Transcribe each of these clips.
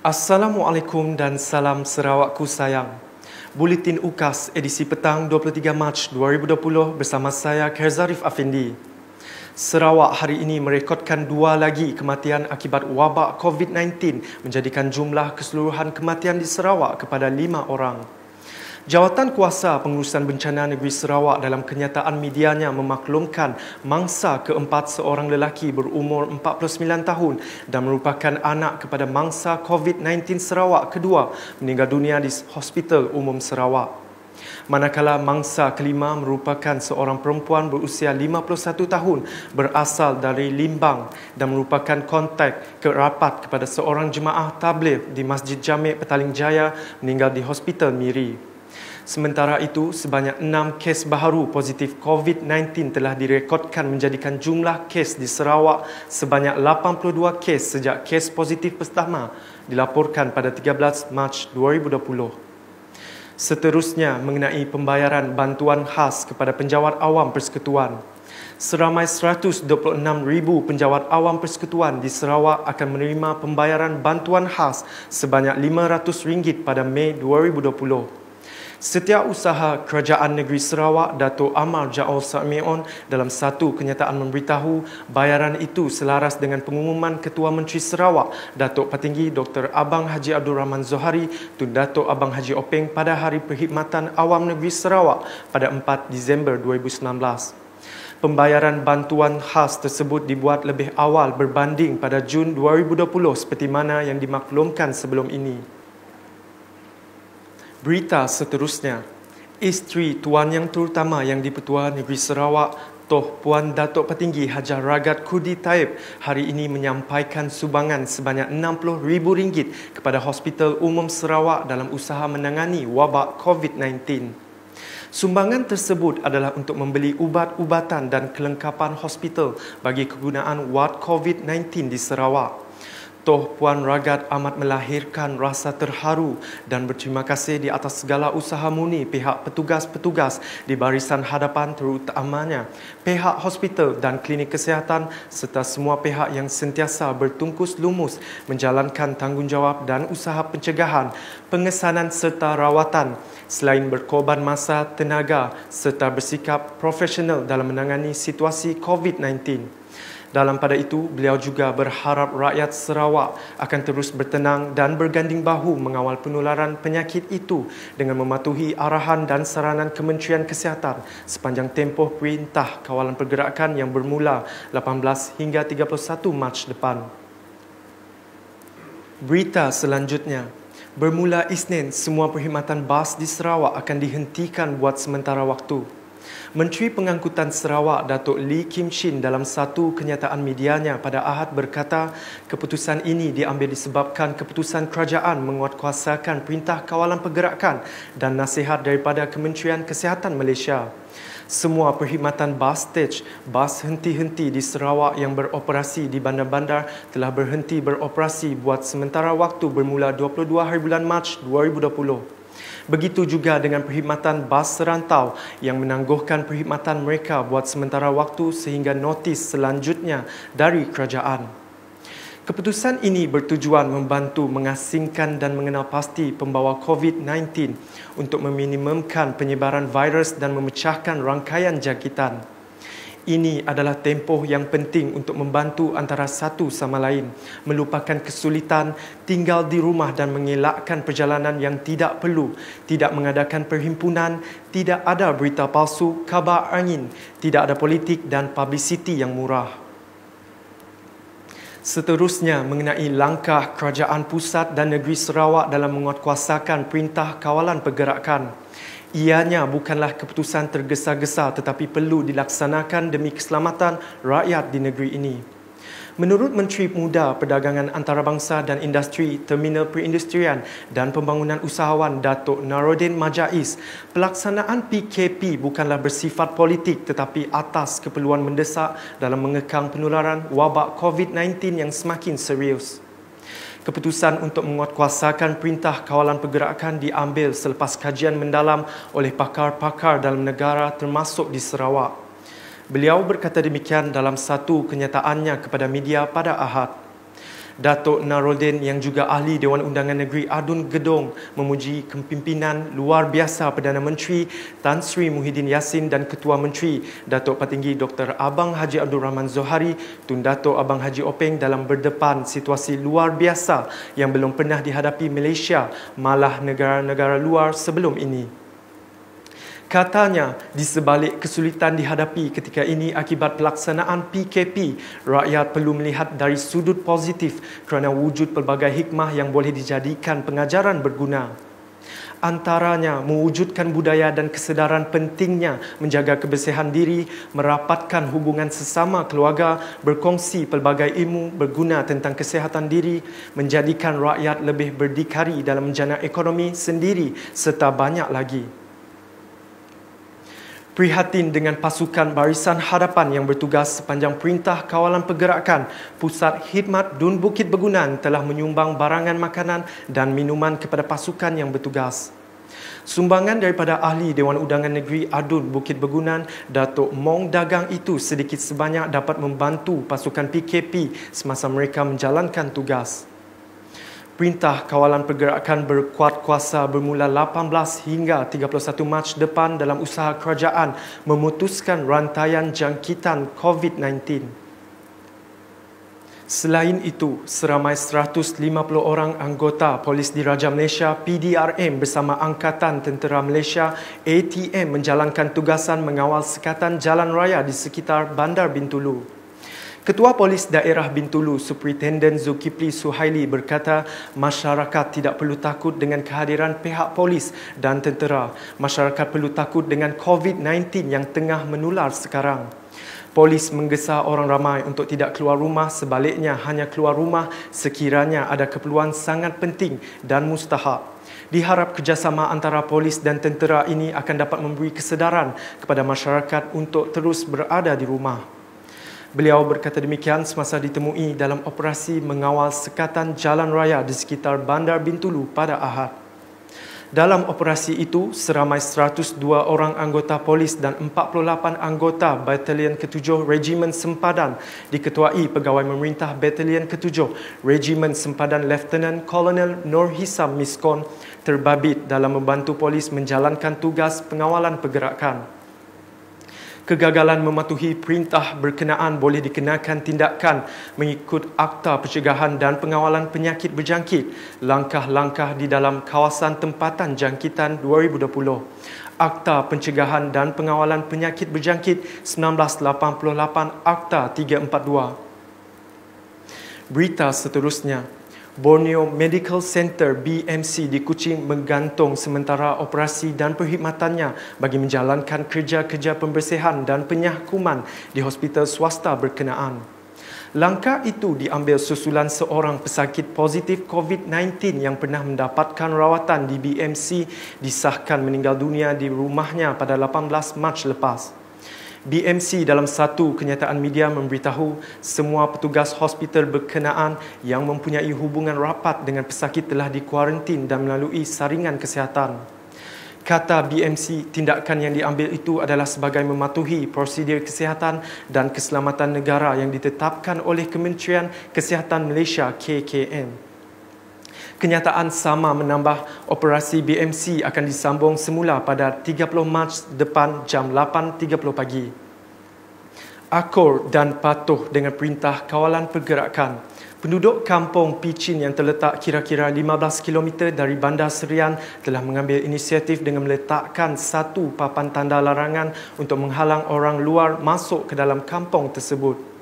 Assalamualaikum dan salam Sarawakku sayang. Buletin UKAS edisi petang 23 Mac 2020 bersama saya Kerzarif Afendi. Sarawak hari ini merekodkan 2 lagi kematian akibat wabak COVID-19 menjadikan jumlah keseluruhan kematian di Sarawak kepada 5 orang. Jawatan Kuasa Pengurusan Bencana Negeri Sarawak dalam kenyataan medianya memaklumkan mangsa keempat seorang lelaki berumur 49 tahun dan merupakan anak kepada mangsa COVID-19 Sarawak kedua meninggal dunia di Hospital Umum Sarawak. Manakala mangsa kelima merupakan seorang perempuan berusia 51 tahun berasal dari Limbang dan merupakan kontak kerabat kepada seorang jemaah tabligh di Masjid Jami' Petaling Jaya meninggal di Hospital Miri. Sementara itu, sebanyak 6 kes baharu positif COVID-19 telah direkodkan menjadikan jumlah kes di Sarawak sebanyak 82 kes sejak kes positif pertama dilaporkan pada 13 Mac 2020. Seterusnya, mengenai pembayaran bantuan khas kepada penjawat awam persekutuan. Seramai 126,000 penjawat awam persekutuan di Sarawak akan menerima pembayaran bantuan khas sebanyak RM500 pada Mei 2020. Setiausaha Kerajaan Negeri Sarawak, Dato' Amar Jaol Samion dalam satu kenyataan memberitahu bayaran itu selaras dengan pengumuman Ketua Menteri Sarawak, Datuk Petinggi Dr. Abang Haji Abdul Rahman Zohari Tun Datuk Abang Haji Openg pada Hari Perkhidmatan Awam Negeri Sarawak pada 4 Disember 2019. Pembayaran bantuan khas tersebut dibuat lebih awal berbanding pada Jun 2020 seperti mana yang dimaklumkan sebelum ini. Berita seterusnya, isteri Tuan Yang Terutama Yang di-Pertua Negeri Sarawak, Toh Puan Datuk Petinggi Hajah Ragat Kudi Taib hari ini menyampaikan sumbangan sebanyak RM60,000 kepada Hospital Umum Sarawak dalam usaha menangani wabak COVID-19. Sumbangan tersebut adalah untuk membeli ubat-ubatan dan kelengkapan hospital bagi kegunaan wad COVID-19 di Sarawak. Toh Puan Ragat amat melahirkan rasa terharu dan berterima kasih di atas segala usaha murni pihak petugas-petugas di barisan hadapan terutamanya pihak hospital dan klinik kesihatan serta semua pihak yang sentiasa bertungkus lumus menjalankan tanggungjawab dan usaha pencegahan, pengesanan serta rawatan selain berkorban masa, tenaga serta bersikap profesional dalam menangani situasi COVID-19. Dalam pada itu, beliau juga berharap rakyat Sarawak akan terus bertenang dan berganding bahu mengawal penularan penyakit itu dengan mematuhi arahan dan saranan Kementerian Kesihatan sepanjang tempoh Perintah Kawalan Pergerakan yang bermula 18 hingga 31 Mac depan. Berita selanjutnya, bermula Isnin, semua perkhidmatan bas di Sarawak akan dihentikan buat sementara waktu. Menteri Pengangkutan Sarawak Datuk Lee Kim Shin dalam satu kenyataan medianya pada Ahad berkata keputusan ini diambil disebabkan keputusan kerajaan menguatkuasakan Perintah Kawalan Pergerakan dan nasihat daripada Kementerian Kesihatan Malaysia. Semua perkhidmatan bas stage, bas henti-henti di Sarawak yang beroperasi di bandar-bandar telah berhenti beroperasi buat sementara waktu bermula 22 hari bulan Mac 2020. Begitu juga dengan perkhidmatan bas serantau yang menangguhkan perkhidmatan mereka buat sementara waktu sehingga notis selanjutnya dari kerajaan. Keputusan ini bertujuan membantu mengasingkan dan mengenal pasti pembawa COVID-19 untuk meminimumkan penyebaran virus dan memecahkan rangkaian jangkitan. Ini adalah tempoh yang penting untuk membantu antara satu sama lain, melupakan kesulitan, tinggal di rumah dan mengelakkan perjalanan yang tidak perlu, tidak mengadakan perhimpunan, tidak ada berita palsu, kabar angin, tidak ada politik dan publiciti yang murah. Seterusnya, mengenai langkah Kerajaan Pusat dan Negeri Sarawak dalam menguatkuasakan Perintah Kawalan Pergerakan. Ianya bukanlah keputusan tergesa-gesa tetapi perlu dilaksanakan demi keselamatan rakyat di negeri ini. Menurut Menteri Muda Perdagangan Antarabangsa dan Industri Terminal Perindustrian dan Pembangunan Usahawan Datuk Narodin Majais, pelaksanaan PKP bukanlah bersifat politik tetapi atas keperluan mendesak dalam mengekang penularan wabak COVID-19 yang semakin serius. Keputusan untuk menguatkuasakan Perintah Kawalan Pergerakan diambil selepas kajian mendalam oleh pakar-pakar dalam negara termasuk di Sarawak. Beliau berkata demikian dalam satu kenyataannya kepada media pada Ahad. Datuk Naruddin yang juga ahli Dewan Undangan Negeri Adun Gedong memuji kepimpinan luar biasa Perdana Menteri Tan Sri Muhyiddin Yassin dan Ketua Menteri Datuk Patinggi Dr. Abang Haji Abdul Rahman Zohari Tun Datuk Abang Haji Openg dalam berdepan situasi luar biasa yang belum pernah dihadapi Malaysia malah negara-negara luar sebelum ini. Katanya, di sebalik kesulitan dihadapi ketika ini akibat pelaksanaan PKP, rakyat perlu melihat dari sudut positif kerana wujud pelbagai hikmah yang boleh dijadikan pengajaran berguna. Antaranya, mewujudkan budaya dan kesedaran pentingnya menjaga kebersihan diri, merapatkan hubungan sesama keluarga, berkongsi pelbagai ilmu berguna tentang kesihatan diri, menjadikan rakyat lebih berdikari dalam menjana ekonomi sendiri serta banyak lagi. Prihatin dengan pasukan Barisan Hadapan yang bertugas sepanjang Perintah Kawalan Pergerakan, Pusat Khidmat Dun Bukit Bergunan telah menyumbang barangan makanan dan minuman kepada pasukan yang bertugas. Sumbangan daripada ahli Dewan Undangan Negeri Adun Bukit Bergunan, Datuk Mong Dagang itu sedikit sebanyak dapat membantu pasukan PKP semasa mereka menjalankan tugas. Perintah Kawalan Pergerakan berkuat kuasa bermula 18 hingga 31 Mac depan dalam usaha kerajaan memutuskan rantaian jangkitan COVID-19. Selain itu, seramai 150 orang anggota Polis Diraja Malaysia PDRM bersama Angkatan Tentera Malaysia ATM menjalankan tugasan mengawal sekatan jalan raya di sekitar Bandar Bintulu. Ketua Polis Daerah Bintulu, Superintendent Zulkifli Suhaili berkata, masyarakat tidak perlu takut dengan kehadiran pihak polis dan tentera. Masyarakat perlu takut dengan COVID-19 yang tengah menular sekarang. Polis menggesa orang ramai untuk tidak keluar rumah, sebaliknya hanya keluar rumah sekiranya ada keperluan sangat penting dan mustahak. Diharap kerjasama antara polis dan tentera ini akan dapat memberi kesedaran kepada masyarakat untuk terus berada di rumah. Beliau berkata demikian semasa ditemui dalam operasi mengawal sekatan jalan raya di sekitar Bandar Bintulu pada Ahad. Dalam operasi itu, seramai 102 orang anggota polis dan 48 anggota Batalion ke-7 Regimen Sempadan diketuai Pegawai Memerintah Batalion ke-7 Regimen Sempadan Lieutenant Colonel Nur Hisam Miskon terbabit dalam membantu polis menjalankan tugas pengawalan pergerakan. Kegagalan mematuhi perintah berkenaan boleh dikenakan tindakan mengikut Akta Pencegahan dan Pengawalan Penyakit Berjangkit, langkah-langkah di dalam kawasan tempatan jangkitan 2020. Akta Pencegahan dan Pengawalan Penyakit Berjangkit 1988 Akta 342. Berita seterusnya, Borneo Medical Center BMC di Kuching menggantung sementara operasi dan perkhidmatannya bagi menjalankan kerja-kerja pembersihan dan penyahkuman di hospital swasta berkenaan. Langkah itu diambil susulan seorang pesakit positif COVID-19 yang pernah mendapatkan rawatan di BMC disahkan meninggal dunia di rumahnya pada 18 Mac lepas. BMC dalam satu kenyataan media memberitahu semua petugas hospital berkenaan yang mempunyai hubungan rapat dengan pesakit telah dikuarantin dan melalui saringan kesihatan. Kata BMC, tindakan yang diambil itu adalah sebagai mematuhi prosedur kesihatan dan keselamatan negara yang ditetapkan oleh Kementerian Kesihatan Malaysia KKM. Kenyataan sama menambah operasi BMC akan disambung semula pada 30 Mac depan jam 8.30 pagi. Akur dan patuh dengan Perintah Kawalan Pergerakan. Penduduk kampung Pichin yang terletak kira-kira 15 km dari Bandar Serian telah mengambil inisiatif dengan meletakkan satu papan tanda larangan untuk menghalang orang luar masuk ke dalam kampung tersebut.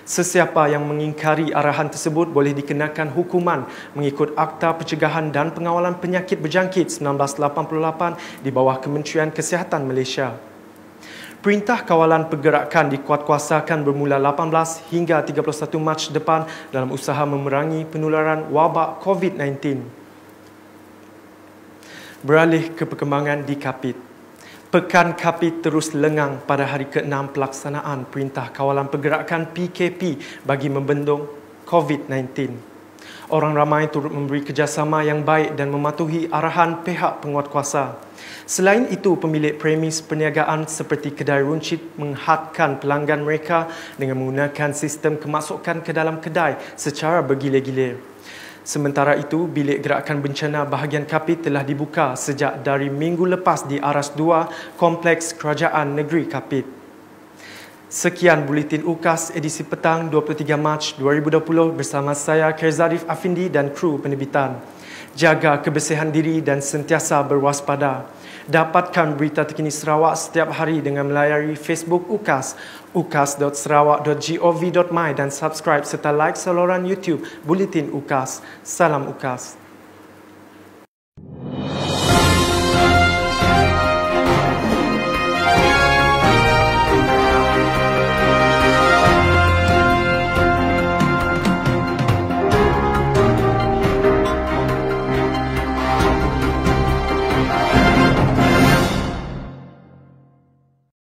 Sesiapa yang mengingkari arahan tersebut boleh dikenakan hukuman mengikut Akta Pencegahan dan Pengawalan Penyakit Berjangkit 1988 di bawah Kementerian Kesihatan Malaysia. Perintah Kawalan Pergerakan dikuatkuasakan bermula 18 hingga 31 Mac depan dalam usaha memerangi penularan wabak COVID-19. Beralih ke perkembangan di Kapit. Pekan Kapit terus lengang pada hari ke-6 pelaksanaan Perintah Kawalan Pergerakan PKP bagi membendung COVID-19. Orang ramai turut memberi kerjasama yang baik dan mematuhi arahan pihak penguatkuasa. Selain itu, pemilik premis perniagaan seperti kedai runcit menghadkan pelanggan mereka dengan menggunakan sistem kemasukan ke dalam kedai secara bergilir-gilir. Sementara itu, bilik gerakan bencana bahagian Kapit telah dibuka sejak dari minggu lepas di Aras 2, Kompleks Kerajaan Negeri Kapit. Sekian Buletin UKAS edisi petang 23 Mac 2020 bersama saya Kerzarif Afindi dan kru penerbitan. Jaga kebersihan diri dan sentiasa berwaspada. Dapatkan berita terkini Sarawak setiap hari dengan melayari Facebook UKAS, ukas.sarawak.gov.my dan subscribe serta like saluran YouTube Buletin UKAS. Salam UKAS.